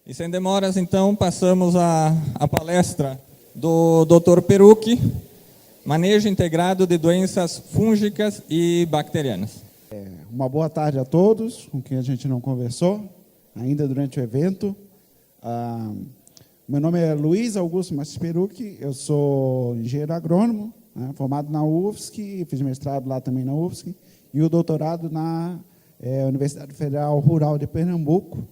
E sem demoras, então, passamos a palestra do Dr. Perucchi, Manejo Integrado de Doenças Fúngicas e Bacterianas. Uma boa tarde a todos, com quem a gente não conversou, ainda durante o evento. Meu nome é Luiz Augusto Massis Perucchi, eu sou engenheiro agrônomo, formado na UFSC, fiz mestrado lá também na UFSC, e o doutorado na Universidade Federal Rural de Pernambuco,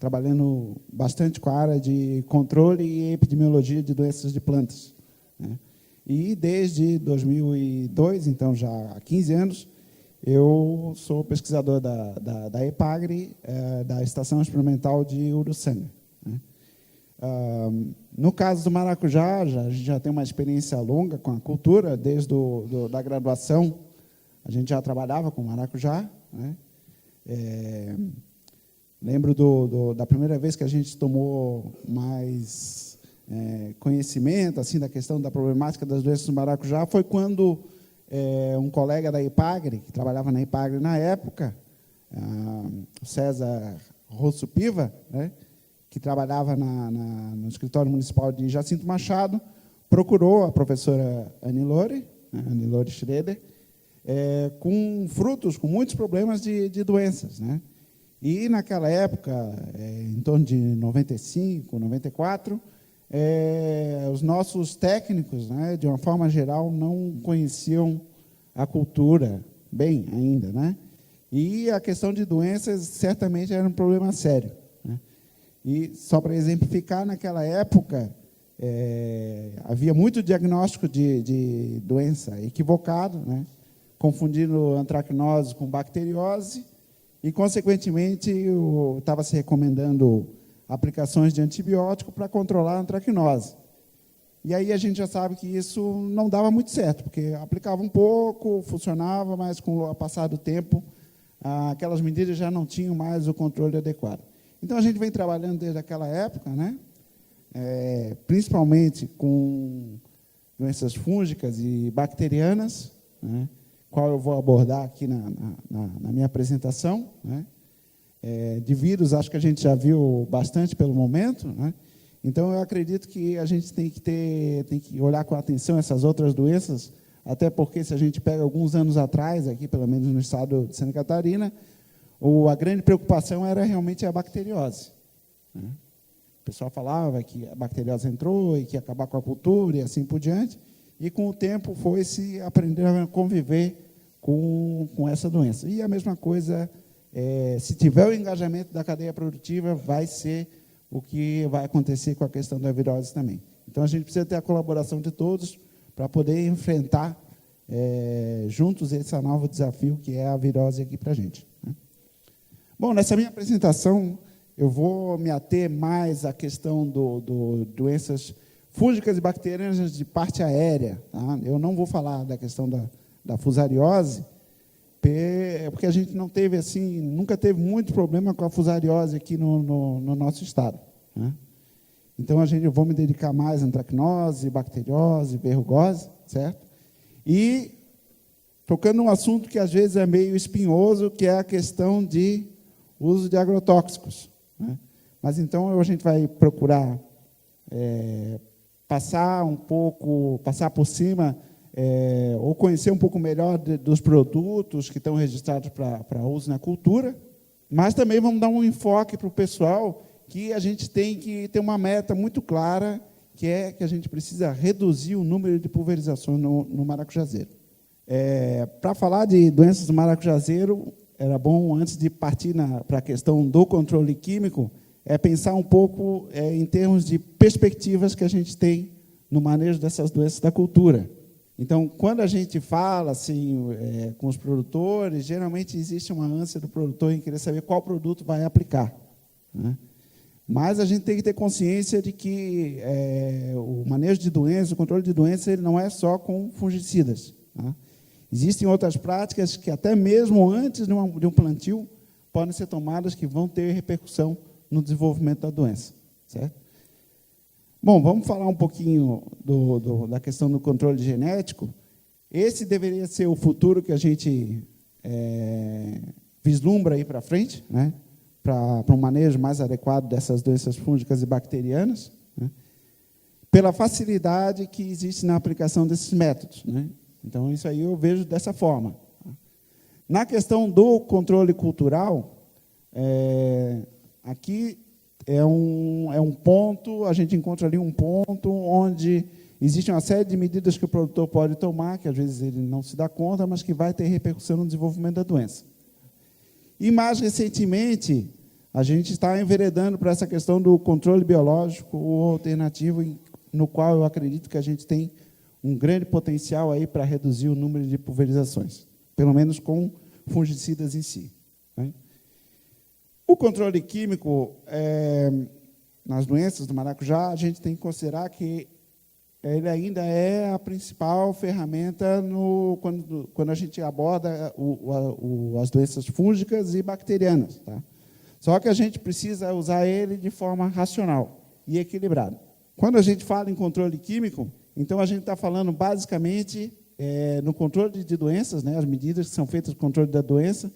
trabalhando bastante com a área de controle e epidemiologia de doenças de plantas. E desde 2002, então já há 15 anos, eu sou pesquisador da EPAGRE, da Estação Experimental de Uruçanga. No caso do maracujá, a gente já tem uma experiência longa com a cultura, desde da graduação, a gente já trabalhava com maracujá. Lembro da primeira vez que a gente tomou mais conhecimento assim, da questão da problemática das doenças do maracujá, foi quando um colega da EPAGRE, que trabalhava na EPAGRE na época, o César Rosso Piva, que trabalhava no escritório municipal de Jacinto Machado, procurou a professora Annie Lore Schroeder, com frutos, com muitos problemas de doenças. E, naquela época, em torno de 95, 94, os nossos técnicos, de uma forma geral, não conheciam a cultura bem ainda. E a questão de doenças certamente era um problema sério. E, só para exemplificar, naquela época, havia muito diagnóstico de doença equivocado, confundindo antracnose com bacteriose, e, consequentemente, estava se recomendando aplicações de antibiótico para controlar a antracnose. E aí a gente já sabe que isso não dava muito certo, porque aplicava um pouco, funcionava, mas com o passar do tempo, aquelas medidas já não tinham mais o controle adequado. Então, a gente vem trabalhando desde aquela época, principalmente com doenças fúngicas e bacterianas, qual eu vou abordar aqui na minha apresentação. De vírus, acho que a gente já viu bastante pelo momento. Então, eu acredito que a gente tem que olhar com atenção essas outras doenças, até porque, se a gente pega alguns anos atrás, aqui, pelo menos no estado de Santa Catarina, a grande preocupação era realmente a bacteriose. O pessoal falava que a bacteriose entrou e que ia acabar com a cultura e assim por diante, e, com o tempo, foi-se aprender a conviver com essa doença. E a mesma coisa, se tiver o engajamento da cadeia produtiva, vai ser o que vai acontecer com a questão da virose também. Então, a gente precisa ter a colaboração de todos para poder enfrentar juntos esse novo desafio que é a virose aqui para a gente. Bom, nessa minha apresentação, eu vou me ater mais à questão do doenças fúngicas e bacterianas de parte aérea. Eu não vou falar da questão da fusariose, porque a gente não teve assim, nunca teve muito problema com a fusariose aqui no nosso estado. Então, eu vou me dedicar mais à antracnose, bacteriose, verrugose, certo? E tocando num assunto que às vezes é meio espinhoso, que é a questão de uso de agrotóxicos. Mas então a gente vai procurar passar por cima, ou conhecer um pouco melhor dos produtos que estão registrados para uso na cultura, mas também vamos dar um enfoque para o pessoal que a gente tem que ter uma meta muito clara, que é que a gente precisa reduzir o número de pulverizações no maracujazeiro. Para falar de doenças do maracujazeiro, era bom, antes de partir para a questão do controle químico, pensar um pouco em termos de perspectivas que a gente tem no manejo dessas doenças da cultura. Então, quando a gente fala assim, com os produtores, geralmente existe uma ânsia do produtor em querer saber qual produto vai aplicar. Mas a gente tem que ter consciência de que o manejo de doenças, o controle de doenças, ele não é só com fungicidas. Existem outras práticas que, até mesmo antes de um plantio, podem ser tomadas que vão ter repercussão no desenvolvimento da doença. Certo? Bom, vamos falar um pouquinho da questão do controle genético. Esse deveria ser o futuro que a gente vislumbra aí para frente, para um manejo mais adequado dessas doenças fúngicas e bacterianas, né, pela facilidade que existe na aplicação desses métodos, né? Então, isso aí eu vejo dessa forma. Na questão do controle cultural, aqui é um ponto, a gente encontra ali um ponto onde existe uma série de medidas que o produtor pode tomar, que às vezes ele não se dá conta, mas que vai ter repercussão no desenvolvimento da doença. E, mais recentemente, a gente está enveredando para essa questão do controle biológico ou alternativo, no qual eu acredito que a gente tem um grande potencial aí para reduzir o número de pulverizações, pelo menos com fungicidas em si, né? O controle químico, nas doenças do maracujá, a gente tem que considerar que ele ainda é a principal ferramenta quando a gente aborda as doenças fúngicas e bacterianas, tá? Só que a gente precisa usar ele de forma racional e equilibrada. Quando a gente fala em controle químico, então a gente está falando basicamente no controle de doenças, né, as medidas que são feitas no controle da doença,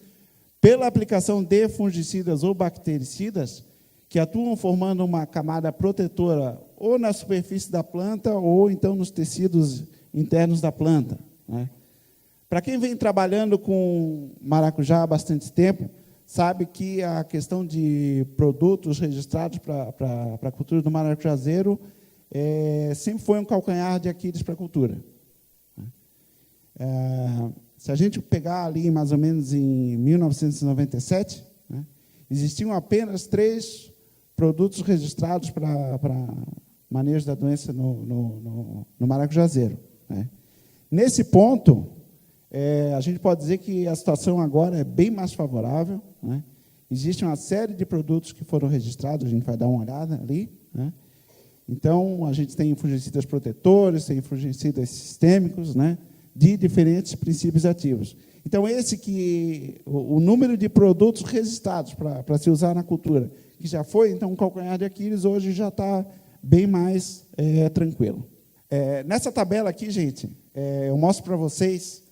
pela aplicação de fungicidas ou bactericidas, que atuam formando uma camada protetora ou na superfície da planta ou então nos tecidos internos da planta, né? Para quem vem trabalhando com maracujá há bastante tempo, sabe que a questão de produtos registrados para a cultura do maracujazeiro sempre foi um calcanhar de Aquiles para a cultura. Se a gente pegar ali mais ou menos em 1997, né, existiam apenas 3 produtos registrados para manejo da doença no maracujazeiro, né? Nesse ponto, a gente pode dizer que a situação agora é bem mais favorável, né? Existe uma série de produtos que foram registrados, a gente vai dar uma olhada ali, né? Então, a gente tem fungicidas protetores, tem fungicidas sistêmicos, né, de diferentes princípios ativos. Então, o número de produtos registrados para se usar na cultura, que já foi, então, um calcanhar de Aquiles, hoje já está bem mais tranquilo. Nessa tabela aqui, gente, eu mostro para vocês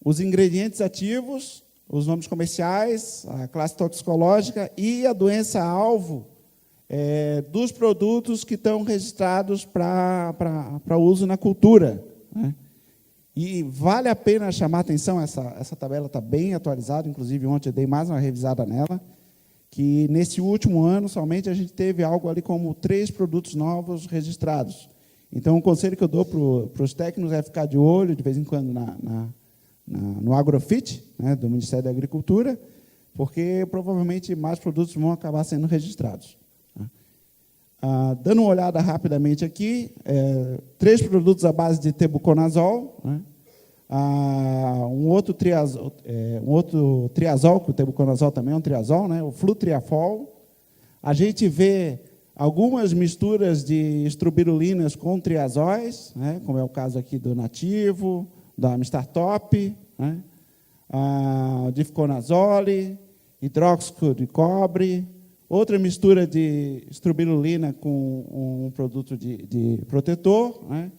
os ingredientes ativos, os nomes comerciais, a classe toxicológica e a doença-alvo dos produtos que estão registrados para uso na cultura, né? E vale a pena chamar a atenção, essa tabela está bem atualizada, inclusive ontem eu dei mais uma revisada nela, que nesse último ano somente a gente teve algo ali como 3 produtos novos registrados. Então, o conselho que eu dou para os técnicos é ficar de olho, de vez em quando, no Agrofit, né, do Ministério da Agricultura, porque provavelmente mais produtos vão acabar sendo registrados. Dando uma olhada rapidamente aqui, 3 produtos à base de tebuconazol, né? Um outro triazol, que o tebuconazol também é um triazol, né? O flutriafol. A gente vê algumas misturas de estrobirulinas com triazóis, né? Como é o caso aqui do Nativo, da Amistar Top, né? Difconazole, hidróxido de cobre. Outra mistura de estrobilurina com um produto de protetor, né?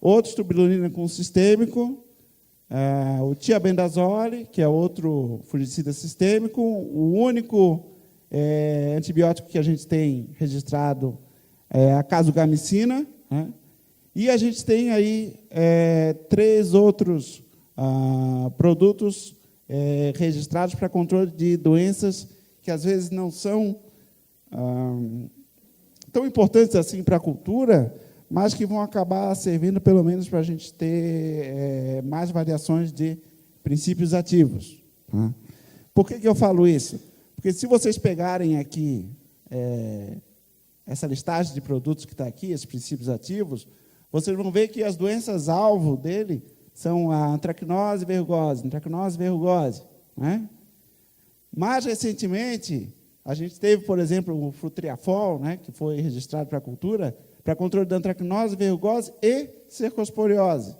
Outra estrobilurina com sistêmico, o tiabendazole, que é outro fungicida sistêmico, o único antibiótico que a gente tem registrado é a casugamicina, né? E a gente tem aí 3 outros produtos registrados para controle de doenças que às vezes não são tão importantes assim para a cultura, mas que vão acabar servindo, pelo menos, para a gente ter mais variações de princípios ativos, tá? Por que eu falo isso? Porque se vocês pegarem aqui essa listagem de produtos que está aqui, esses princípios ativos, vocês vão ver que as doenças-alvo dele são a antracnose verrugose, né? Mais recentemente, a gente teve, por exemplo, o flutriafol, né, que foi registrado para a cultura, para controle da antracnose, verrugose e cercosporiose.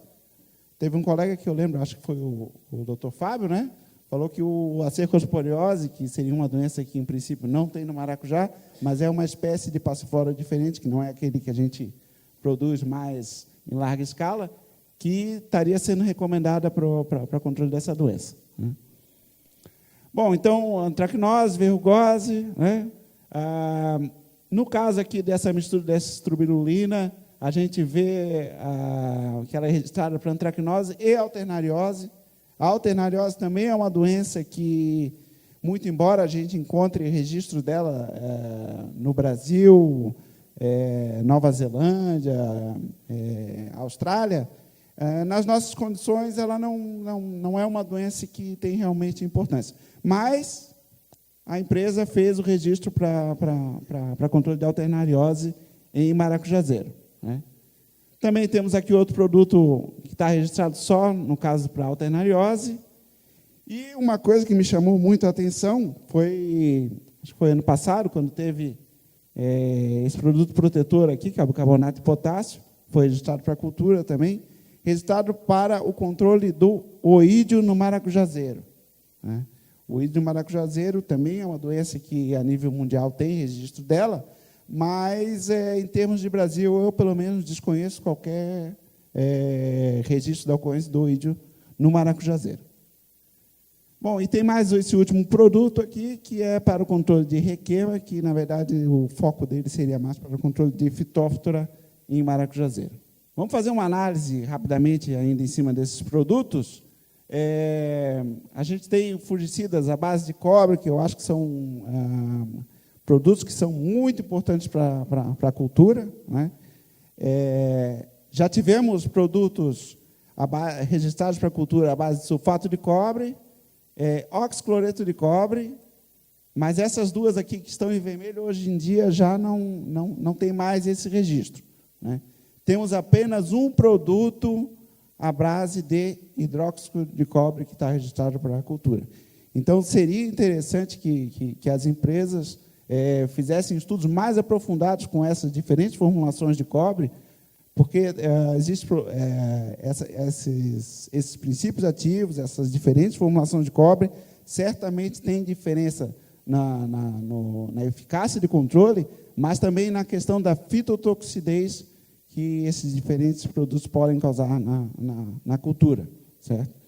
Teve um colega que eu lembro, acho que foi o Dr. Fábio, né, falou que a cercosporiose, que seria uma doença que, em princípio, não tem no maracujá, mas é uma espécie de passiflora diferente, que não é aquele que a gente produz mais em larga escala, que estaria sendo recomendada para controle dessa doença, né? Bom, então, antracnose, verrugose, né? No caso aqui dessa mistura dessa estrobirulina, a gente vê que ela é registrada para antracnose e alternariose. A alternariose também é uma doença que, muito embora a gente encontre registros dela no Brasil, Nova Zelândia, Austrália, nas nossas condições ela não é uma doença que tem realmente importância. Mas a empresa fez o registro para controle de alternariose em maracujazeiro, né? Também temos aqui outro produto que está registrado só, no caso, para alternariose. E uma coisa que me chamou muito a atenção foi, acho que foi ano passado, quando teve esse produto protetor aqui, que é o bicarbonato de potássio, foi registrado para a cultura também, registrado para o controle do oídio no maracujazeiro, né? O oídio no maracujazeiro também é uma doença que, a nível mundial, tem registro dela, mas, em termos de Brasil, eu, pelo menos, desconheço qualquer registro da ocorrência do oídio no maracujazeiro. Bom, e tem mais esse último produto aqui, que é para o controle de requeima, que, na verdade, o foco dele seria mais para o controle de fitóftora em maracujazeiro. Vamos fazer uma análise, rapidamente, ainda em cima desses produtos. A gente tem fungicidas à base de cobre, que eu acho que são produtos que são muito importantes para a cultura, né? Já tivemos produtos registrados para a cultura à base de sulfato de cobre, oxicloreto de cobre, mas essas duas aqui que estão em vermelho, hoje em dia, já não tem mais esse registro, né? Temos apenas um produto à base de hidróxido de cobre que está registrado para a cultura. Então, seria interessante que as empresas fizessem estudos mais aprofundados com essas diferentes formulações de cobre, porque existem esses princípios ativos, essas diferentes formulações de cobre, certamente têm diferença na eficácia de controle, mas também na questão da fitotoxicidez que esses diferentes produtos podem causar na cultura, certo?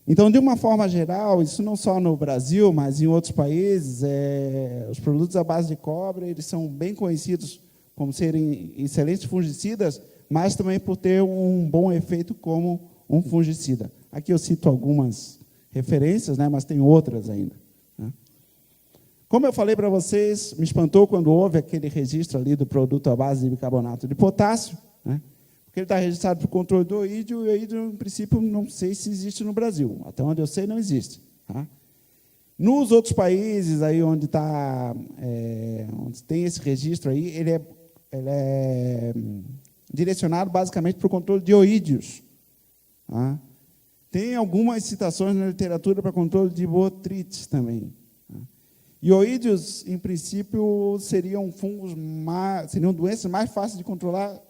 Então, de uma forma geral, isso não só no Brasil, mas em outros países, os produtos à base de cobre, eles são bem conhecidos como serem excelentes fungicidas, mas também por ter um bom efeito como um fungicida. Aqui eu cito algumas referências, né, mas tem outras ainda, né? Como eu falei para vocês, me espantou quando houve aquele registro ali do produto à base de bicarbonato de potássio, né? Porque ele está registrado para o controle do oídio, e o oídio, em princípio, não sei se existe no Brasil. Até onde eu sei, não existe, tá? Nos outros países aí onde tem esse registro aí, ele é direcionado basicamente para o controle de oídios, tá? Tem algumas citações na literatura para controle de botrites também. E oídios, em princípio, seriam doenças mais fáceis de controlar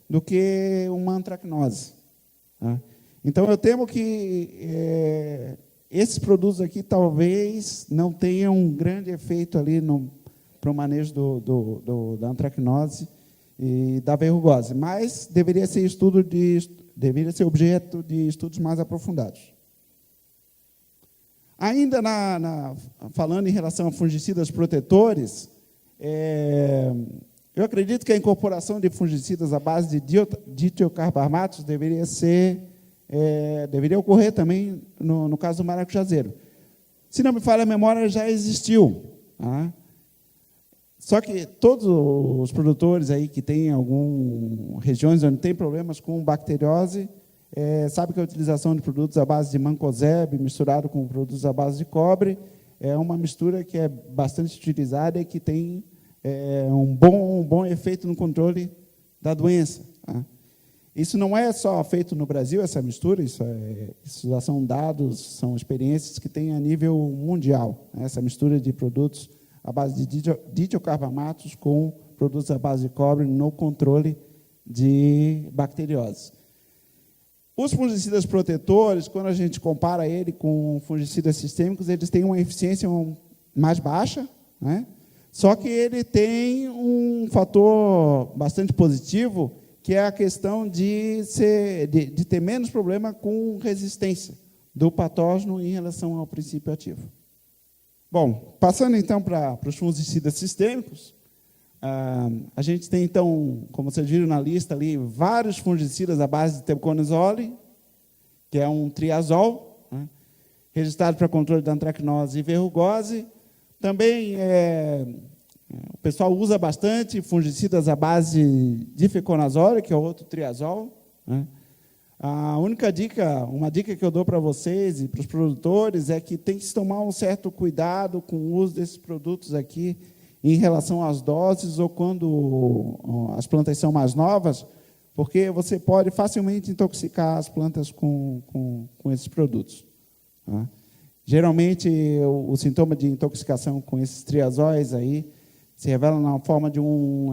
do que uma antracnose, tá? Então, eu temo que esses produtos aqui talvez não tenham um grande efeito ali para o manejo da antracnose e da verrugose, mas deveria ser objeto de estudos mais aprofundados. Ainda falando em relação a fungicidas protetores, eu acredito que a incorporação de fungicidas à base de ditiocarbamatos deveria ocorrer também no caso do maracujazeiro. Se não me falha a memória, já existiu, tá? Só que todos os produtores aí que têm regiões onde tem problemas com bacteriose, sabe que a utilização de produtos à base de mancozeb misturado com produtos à base de cobre é uma mistura que é bastante utilizada e que tem um bom efeito no controle da doença, tá? Isso não é só feito no Brasil, essa mistura, isso já são dados, são experiências que tem a nível mundial, né? Essa mistura de produtos à base de ditiocarbamatos com produtos à base de cobre no controle de bacteriose. Os fungicidas protetores, quando a gente compara ele com fungicidas sistêmicos, eles têm uma eficiência mais baixa, né? Só que ele tem um fator bastante positivo, que é a questão de ter menos problema com resistência do patógeno em relação ao princípio ativo, Bom, passando então para os fungicidas sistêmicos, a gente tem então, como vocês viram na lista ali, vários fungicidas à base de tebuconazole, que é um triazol, né, registrado para controle da antracnose e verrugose. Também o pessoal usa bastante fungicidas à base de fluconazole, que é outro triazol, né. A única dica, uma dica que eu dou para vocês e para os produtores é que tem que se tomar um certo cuidado com o uso desses produtos aqui em relação às doses ou quando as plantas são mais novas, porque você pode facilmente intoxicar as plantas com esses produtos. Tá? Geralmente, o sintoma de intoxicação com esses triazóis aí se revela na forma de um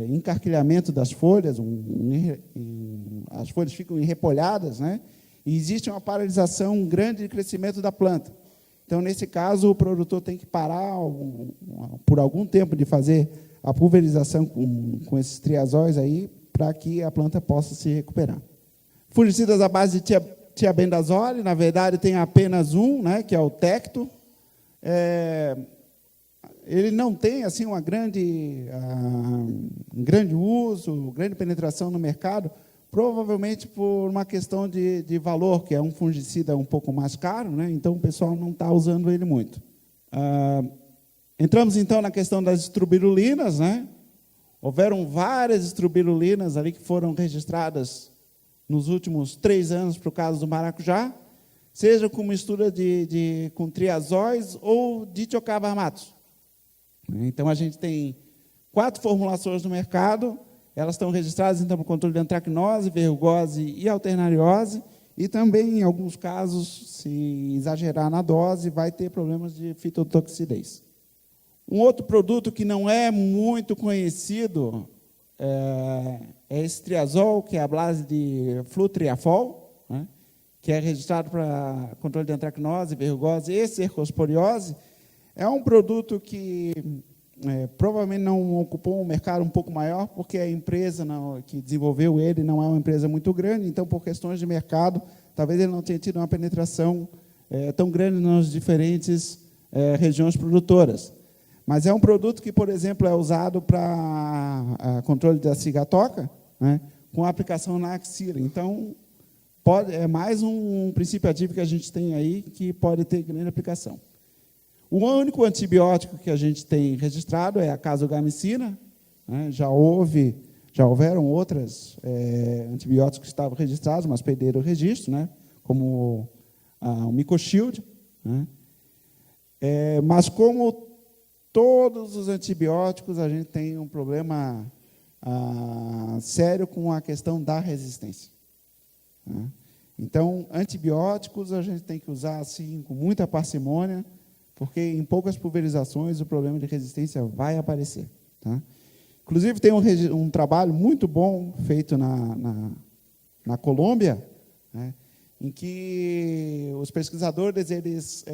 encarquilhamento das folhas, as folhas ficam enrepolhadas, né? E existe uma paralisação grande de crescimento da planta. Então, nesse caso, o produtor tem que parar por algum tempo de fazer a pulverização com esses triazóis aí, para que a planta possa se recuperar. Fungicidas à base de tiabendazole, na verdade, tem apenas um, né, que é o Tecto. Ele não tem assim um grande uso, grande penetração no mercado, provavelmente por uma questão de valor, que é um fungicida um pouco mais caro, né? Então o pessoal não está usando ele muito. Entramos então na questão das estrobilulinas, né? Houveram várias estrobilulinas ali que foram registradas nos últimos 3 anos para o caso do maracujá, seja com mistura com triazóis ou ditiocarbamatos. Então, a gente tem 4 formulações no mercado, elas estão registradas então, para o controle de antracnose, verrugose e alternariose, e também, em alguns casos, se exagerar na dose, vai ter problemas de fitotoxidez. Um outro produto que não é muito conhecido é esse triazol, que é a base de flutriafol, né, que é registrado para controle de antracnose, verrugose e cercosporiose. É um produto que provavelmente não ocupou um mercado um pouco maior, porque a empresa que desenvolveu ele não é uma empresa muito grande, então, por questões de mercado, talvez ele não tenha tido uma penetração tão grande nas diferentes regiões produtoras. Mas é um produto que, por exemplo, é usado para controle da cigatoca, né, com aplicação na axila. Então, é mais um princípio ativo que a gente tem aí que pode ter grande aplicação. O único antibiótico que a gente tem registrado é a casugamicina, né? Já houveram outros antibióticos que estavam registrados, mas perderam o registro, né? Como o Micoshield, né? Mas como todos os antibióticos, a gente tem um problema sério com a questão da resistência, né? Então, antibióticos a gente tem que usar assim com muita parcimônia, porque em poucas pulverizações o problema de resistência vai aparecer. Tá? Inclusive, tem um trabalho muito bom feito na Colômbia, né, em que os pesquisadores eles,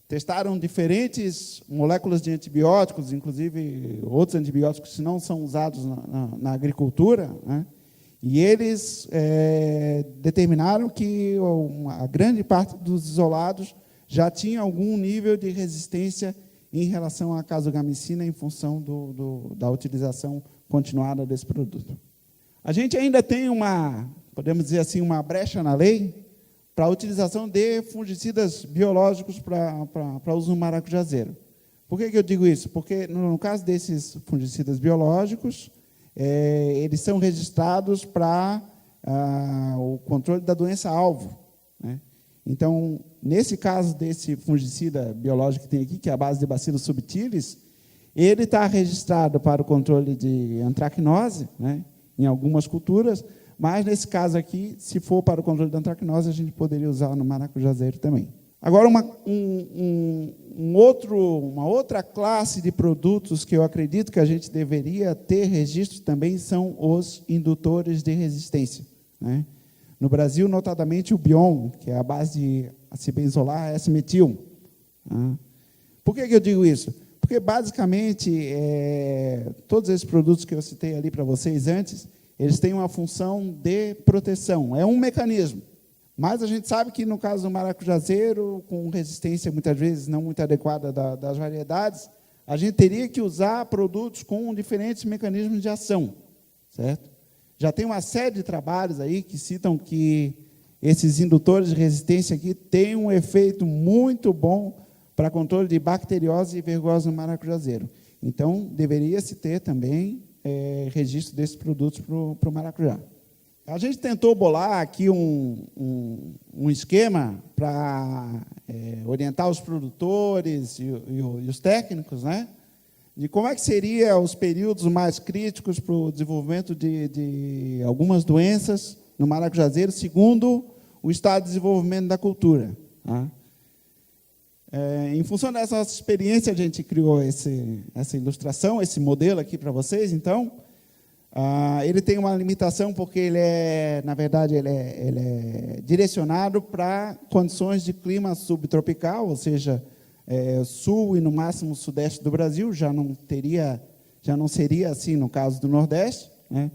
testaram diferentes moléculas de antibióticos, inclusive outros antibióticos que não são usados na agricultura, né, e eles determinaram que a grande parte dos isolados já tinha algum nível de resistência em relação à casugamicina em função da utilização continuada desse produto. A gente ainda tem podemos dizer assim, uma brecha na lei para a utilização de fungicidas biológicos para uso no maracujazeiro. Por que eu digo isso? Porque, no caso desses fungicidas biológicos, eles são registrados para o controle da doença-alvo, né? Então, nesse caso desse fungicida biológico que tem aqui, que é a base de Bacillus subtilis, ele está registrado para o controle de antracnose, né, em algumas culturas, mas, nesse caso aqui, se for para o controle da antracnose, a gente poderia usar no maracujazeiro também. Agora, uma outra classe de produtos que eu acredito que a gente deveria ter registro também são os indutores de resistência, né? No Brasil, notadamente, o Bion, que é a base de acibenzolar S-metil. Por que eu digo isso? Porque, basicamente, todos esses produtos que eu citei ali para vocês antes, eles têm uma função de proteção. É um mecanismo. Mas a gente sabe que, no caso do maracujazeiro, com resistência, muitas vezes, não muito adequada das variedades, a gente teria que usar produtos com diferentes mecanismos de ação, certo? Já tem uma série de trabalhos aí que citam que esses indutores de resistência aqui têm um efeito muito bom para controle de bacteriose e vergose no maracujazeiro. Então, deveria-se ter também registro desses produtos para o maracujá. A gente tentou bolar aqui um esquema para orientar os produtores e os técnicos, né, de como é que seriam os períodos mais críticos para o desenvolvimento de algumas doenças no maracujazeiro, segundo o estado de desenvolvimento da cultura. Tá? Em função dessa nossa experiência, a gente criou essa ilustração, esse modelo aqui para vocês. Então, ele tem uma limitação porque ele na verdade, ele é direcionado para condições de clima subtropical, ou seja, sul e no máximo sudeste do Brasil. Já não seria assim no caso do Nordeste, né?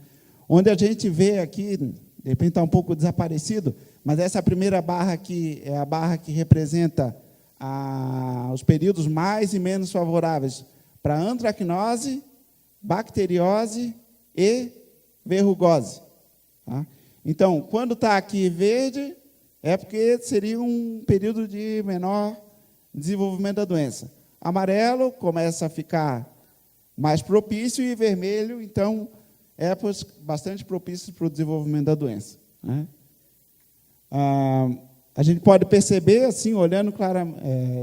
Onde a gente vê aqui, de repente está um pouco desaparecido, mas essa primeira barra aqui é a barra que representa os períodos mais e menos favoráveis para antracnose, bacteriose e verrugose. Tá? Então, quando está aqui verde, é porque seria um período de menor desenvolvimento da doença. Amarelo começa a ficar mais propício e vermelho, então, épocas bastante propícias para o desenvolvimento da doença. Né? A gente pode perceber, assim, olhando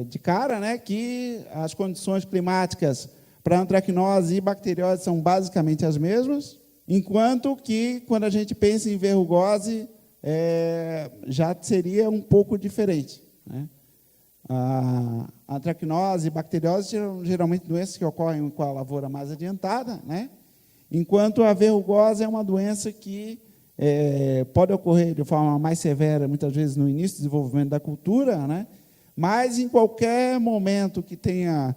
de cara, né, que as condições climáticas para antracnose e bacteriose são basicamente as mesmas, enquanto que, quando a gente pensa em verrugose, já seria um pouco diferente. Né? A antracnose e bacteriose são geralmente doenças que ocorrem com a lavoura mais adiantada, né? Enquanto a verrugose é uma doença que pode ocorrer de forma mais severa, muitas vezes no início do desenvolvimento da cultura, né? Mas em qualquer momento que tenha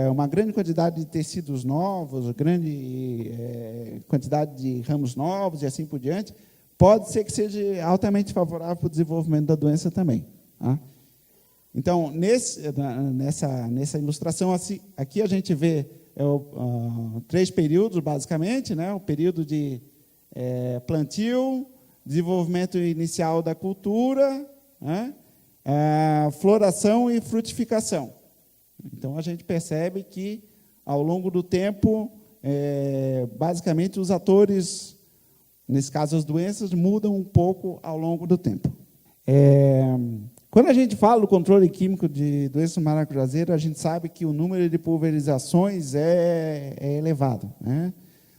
uma grande quantidade de tecidos novos, grande quantidade de ramos novos e assim por diante, pode ser que seja altamente favorável para o desenvolvimento da doença também. Tá? Então, nessa ilustração aqui a gente vê 3 períodos, basicamente, né? O período de plantio, desenvolvimento inicial da cultura, né? Floração e frutificação. Então, a gente percebe que, ao longo do tempo, basicamente, os atores, nesse caso, as doenças, mudam um pouco ao longo do tempo. Quando a gente fala do controle químico de doença no maracujazeiro, a gente sabe que o número de pulverizações é elevado. Né?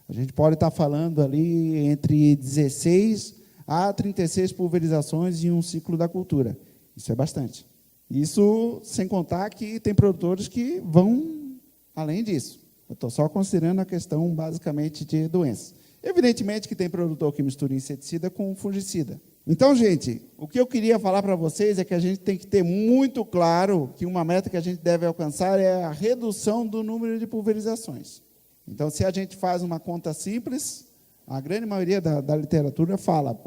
A gente pode estar falando ali entre 16 a 36 pulverizações em um ciclo da cultura. Isso é bastante. Isso sem contar que tem produtores que vão além disso. Eu estou só considerando a questão, basicamente, de doenças. Evidentemente que tem produtor que mistura inseticida com fungicida. Então, gente, o que eu queria falar para vocês é que a gente tem que ter muito claro que uma meta que a gente deve alcançar é a redução do número de pulverizações. Então, se a gente faz uma conta simples, a grande maioria da literatura fala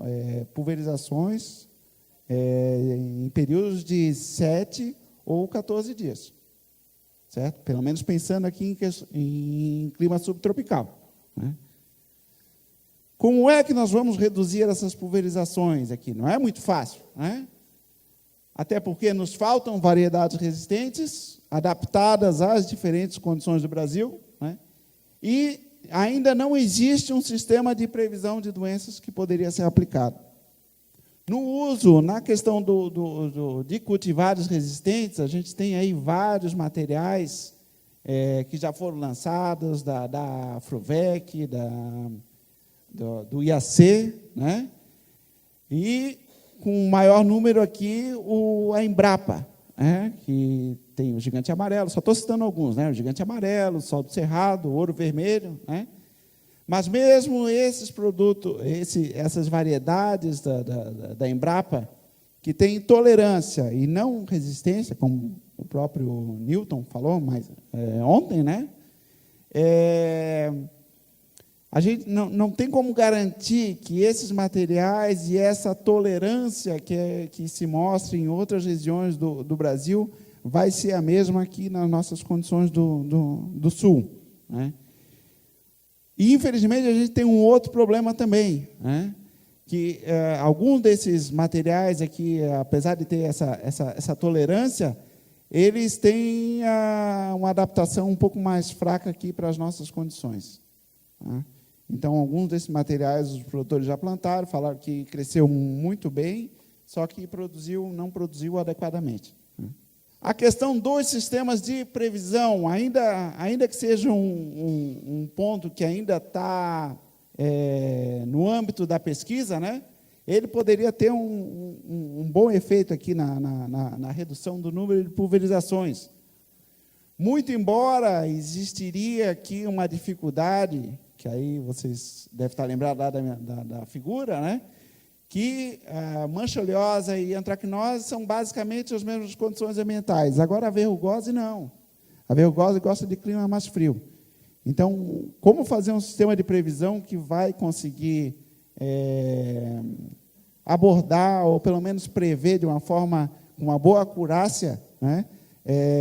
pulverizações em períodos de 7 ou 14 dias. Certo? Pelo menos pensando aqui em clima subtropical. Né? Como é que nós vamos reduzir essas pulverizações aqui? Não é muito fácil. Né? Até porque nos faltam variedades resistentes, adaptadas às diferentes condições do Brasil, né? E ainda não existe um sistema de previsão de doenças que poderia ser aplicado. No uso, na questão de cultivares resistentes, a gente tem aí vários materiais que já foram lançados, da Afrovec, do IAC, né? E com o maior número aqui, a Embrapa, né? Que tem o gigante amarelo, só estou citando alguns, né? O gigante amarelo, o sol do cerrado, o ouro vermelho, né? Mas mesmo esses produtos, essas variedades da Embrapa, que têm tolerância e não resistência, como o próprio Newton falou ontem, né? a gente não tem como garantir que esses materiais e essa tolerância que se mostra em outras regiões do Brasil vai ser a mesma aqui nas nossas condições do Sul, né? E, infelizmente, a gente tem um outro problema também, né? Que alguns desses materiais aqui, apesar de ter essa tolerância, eles têm uma adaptação um pouco mais fraca aqui para as nossas condições, né? Então, alguns desses materiais os produtores já plantaram, falaram que cresceu muito bem, só que não produziu adequadamente, né? A questão dos sistemas de previsão, ainda que seja um ponto que ainda está no âmbito da pesquisa, né, ele poderia ter um bom efeito aqui na redução do número de pulverizações. Muito embora existiria aqui uma dificuldade, que aí vocês devem estar lembrados lá da figura, né, que a mancha oleosa e antracnose são basicamente as mesmas condições ambientais. Agora, a verrugose não. A verrugose gosta de clima mais frio. Então, como fazer um sistema de previsão que vai conseguir abordar, ou pelo menos prever de uma forma, com uma boa acurácia, né,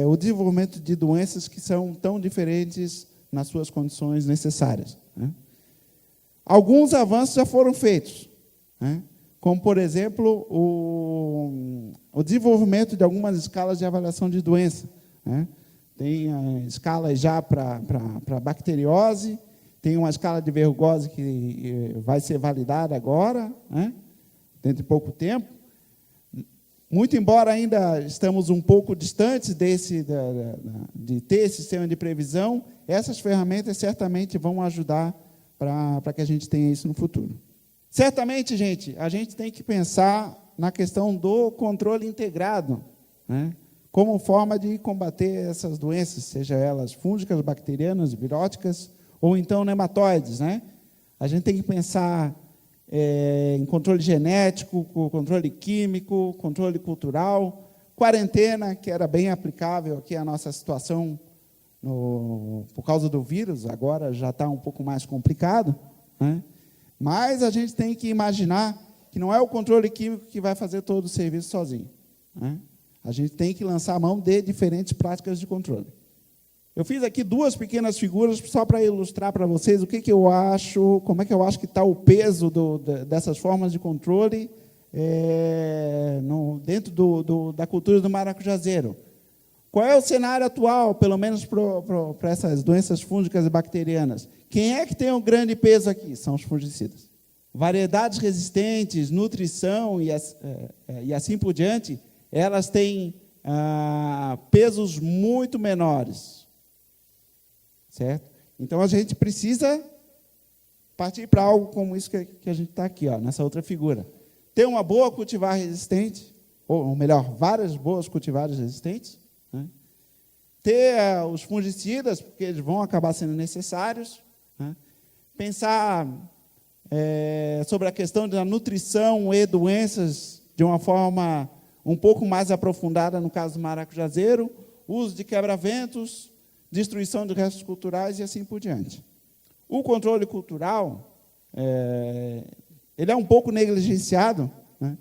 o desenvolvimento de doenças que são tão diferentes nas suas condições necessárias, né? Alguns avanços já foram feitos, né, como, por exemplo, o desenvolvimento de algumas escalas de avaliação de doença, né? Tem escalas já para bacteriose, tem uma escala de verrugose que vai ser validada agora, né, dentro de pouco tempo. Muito embora ainda estamos um pouco distantes de ter esse sistema de previsão, essas ferramentas certamente vão ajudar para que a gente tenha isso no futuro. Certamente, gente, a gente tem que pensar na questão do controle integrado, né, como forma de combater essas doenças, seja elas fúngicas, bacterianas, viróticas, ou então nematóides, né? A gente tem que pensar em controle genético, controle químico, controle cultural, quarentena, que era bem aplicável aqui à nossa situação por causa do vírus, agora já está um pouco mais complicado, né? Mas a gente tem que imaginar que não é o controle químico que vai fazer todo o serviço sozinho, né? A gente tem que lançar a mão de diferentes práticas de controle. Eu fiz aqui duas pequenas figuras só para ilustrar para vocês o que eu acho, como é que eu acho que está o peso dessas formas de controle dentro da cultura do maracujazeiro. Qual é o cenário atual, pelo menos para essas doenças fúngicas e bacterianas? Quem é que tem um grande peso aqui? São os fungicidas. Variedades resistentes, nutrição e assim por diante, elas têm pesos muito menores, certo? Então, a gente precisa partir para algo como isso que a gente está aqui, ó, nessa outra figura. Ter uma boa cultivar resistente, ou melhor, várias boas cultivares resistentes, né? Ter os fungicidas, porque eles vão acabar sendo necessários, né? Pensar sobre a questão da nutrição e doenças de uma forma um pouco mais aprofundada, no caso do maracujazeiro, uso de quebra-ventos, destruição de restos culturais e assim por diante. O controle cultural, ele é um pouco negligenciado, né,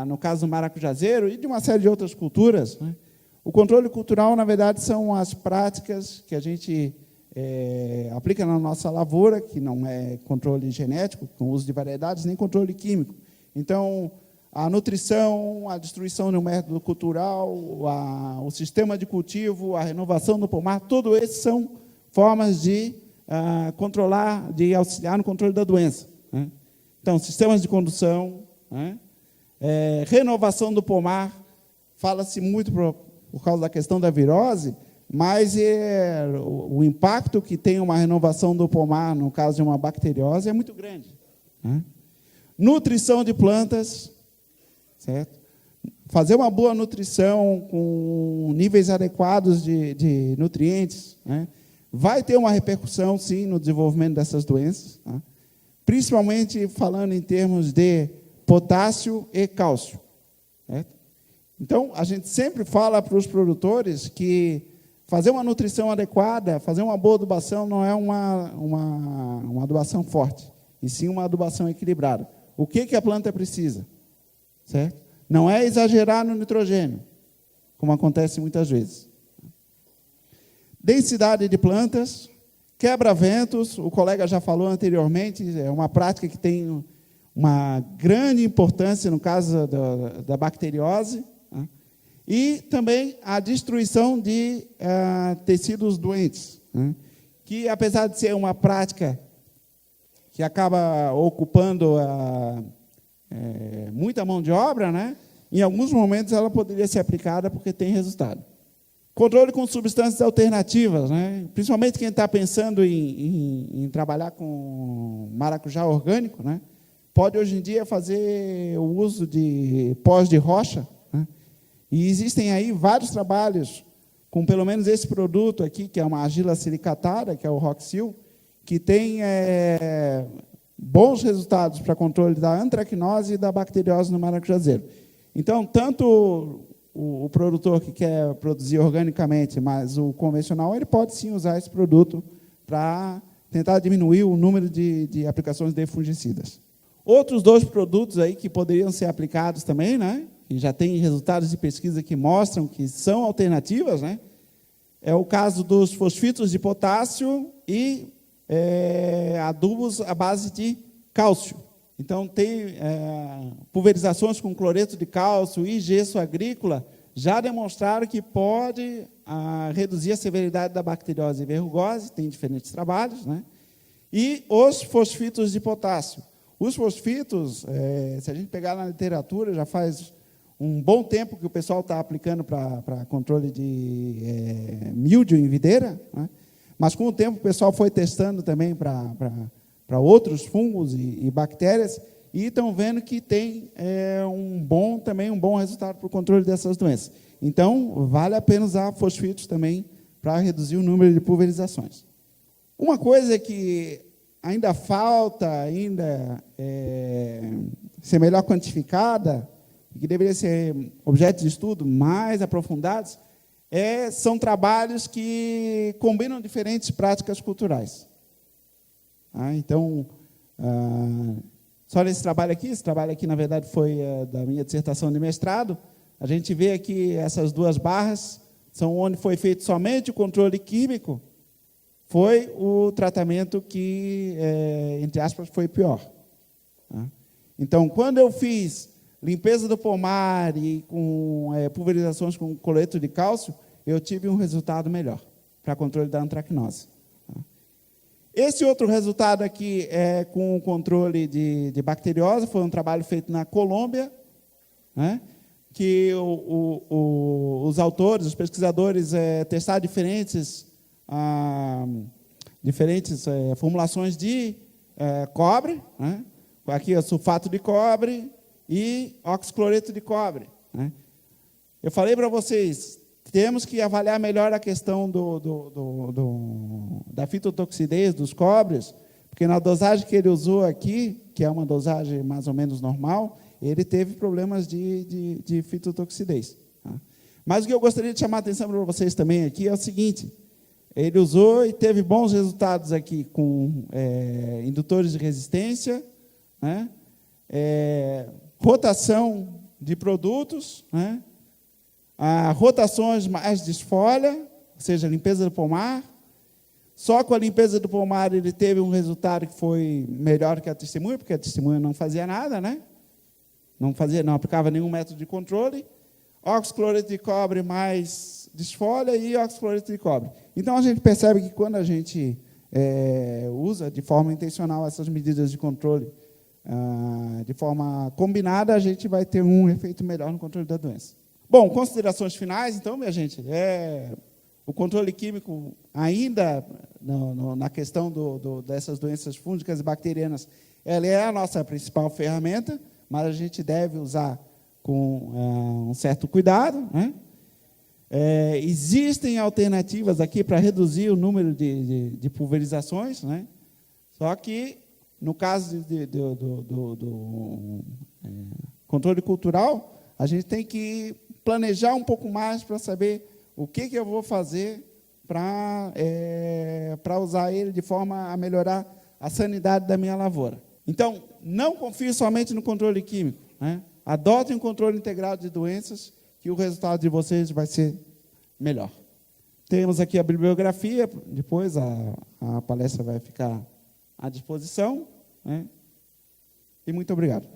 no caso do maracujazeiro e de uma série de outras culturas, né. O controle cultural, na verdade, são as práticas que a gente aplica na nossa lavoura, que não é controle genético, com uso de variedades, nem controle químico. Então, a nutrição, a destruição do método cultural, o sistema de cultivo, a renovação do pomar, tudo isso são formas de controlar, de auxiliar no controle da doença, né? Então, sistemas de condução, né? Renovação do pomar, fala-se muito por causa da questão da virose, mas o impacto que tem uma renovação do pomar, no caso de uma bacteriose, é muito grande, né? Nutrição de plantas, certo? Fazer uma boa nutrição com níveis adequados de nutrientes, né, vai ter uma repercussão, sim, no desenvolvimento dessas doenças, tá? Principalmente falando em termos de potássio e cálcio, certo? Então, a gente sempre fala para os produtores que fazer uma nutrição adequada, fazer uma boa adubação não é uma adubação forte, e sim uma adubação equilibrada. O que a planta precisa? Certo? Não é exagerar no nitrogênio, como acontece muitas vezes. Densidade de plantas, quebra-ventos, o colega já falou anteriormente, é uma prática que tem uma grande importância no caso da bacteriose, né? E também a destruição de tecidos doentes, né? Que, apesar de ser uma prática que acaba ocupando muita mão de obra, né? Em alguns momentos ela poderia ser aplicada porque tem resultado. Controle com substâncias alternativas, né? Principalmente quem está pensando em trabalhar com maracujá orgânico, né? Pode hoje em dia fazer o uso de pós de rocha, né? E existem aí vários trabalhos com pelo menos esse produto aqui, que é uma argila silicatada, que é o Roxil, que tem bons resultados para controle da antracnose e da bacteriose no maracujazeiro. Então, tanto o produtor que quer produzir organicamente, mas o convencional, ele pode sim usar esse produto para tentar diminuir o número de aplicações de fungicidas. Outros 2 produtos aí que poderiam ser aplicados também, né? E já tem resultados de pesquisa que mostram que são alternativas, né? É o caso dos fosfitos de potássio e adubos à base de cálcio. Então, tem pulverizações com cloreto de cálcio e gesso agrícola, já demonstraram que pode reduzir a severidade da bacteriose e verrugose, tem diferentes trabalhos, né? E os fosfitos de potássio. Os fosfitos, se a gente pegar na literatura, já faz um bom tempo que o pessoal está aplicando para controle de míldio em videira, né? Mas com o tempo o pessoal foi testando também para outros fungos e bactérias, e estão vendo que tem um bom resultado para o controle dessas doenças. Então, vale a pena usar fosfitos também para reduzir o número de pulverizações. Uma coisa que ainda falta ser melhor quantificada, que deveria ser objeto de estudo mais aprofundados, são trabalhos que combinam diferentes práticas culturais. Então, só nesse trabalho aqui, na verdade, foi da minha dissertação de mestrado, a gente vê aqui essas 2 barras, são onde foi feito somente o controle químico, foi o tratamento que, entre aspas, foi pior. Então, quando eu fiz limpeza do pomar e com pulverizações com cloreto de cálcio, eu tive um resultado melhor para controle da antracnose. Esse outro resultado aqui é com o controle de bacteriose, foi um trabalho feito na Colômbia, né, que os autores, os pesquisadores, testaram diferentes formulações de cobre, né, aqui é sulfato de cobre e oxicloreto de cobre, né. Eu falei para vocês, temos que avaliar melhor a questão da fitotoxidez dos cobres, porque na dosagem que ele usou aqui, que é uma dosagem mais ou menos normal, ele teve problemas de fitotoxidez. Tá? Mas o que eu gostaria de chamar a atenção para vocês também aqui é o seguinte, ele usou e teve bons resultados aqui com indutores de resistência, né? Rotação de produtos, né? Rotações mais desfolha, ou seja, limpeza do pomar. Só com a limpeza do pomar ele teve um resultado que foi melhor que a testemunha, porque a testemunha não fazia nada, né? Não aplicava nenhum método de controle. Oxicloreto de cobre mais desfolha e oxicloreto de cobre. Então, a gente percebe que quando a gente usa de forma intencional essas medidas de controle de forma combinada, a gente vai ter um efeito melhor no controle da doença. Bom, considerações finais, então, minha gente, o controle químico ainda, na questão dessas doenças fúngicas e bacterianas, ela é a nossa principal ferramenta, mas a gente deve usar com um certo cuidado, né? Existem alternativas aqui para reduzir o número de pulverizações, né? Só que, no caso do controle cultural, a gente tem que planejar um pouco mais para saber o que eu vou fazer para usar ele de forma a melhorar a sanidade da minha lavoura. Então, não confie somente no controle químico, né? Adote um controle integrado de doenças, que o resultado de vocês vai ser melhor. Temos aqui a bibliografia, depois a palestra vai ficar à disposição, né? E muito obrigado.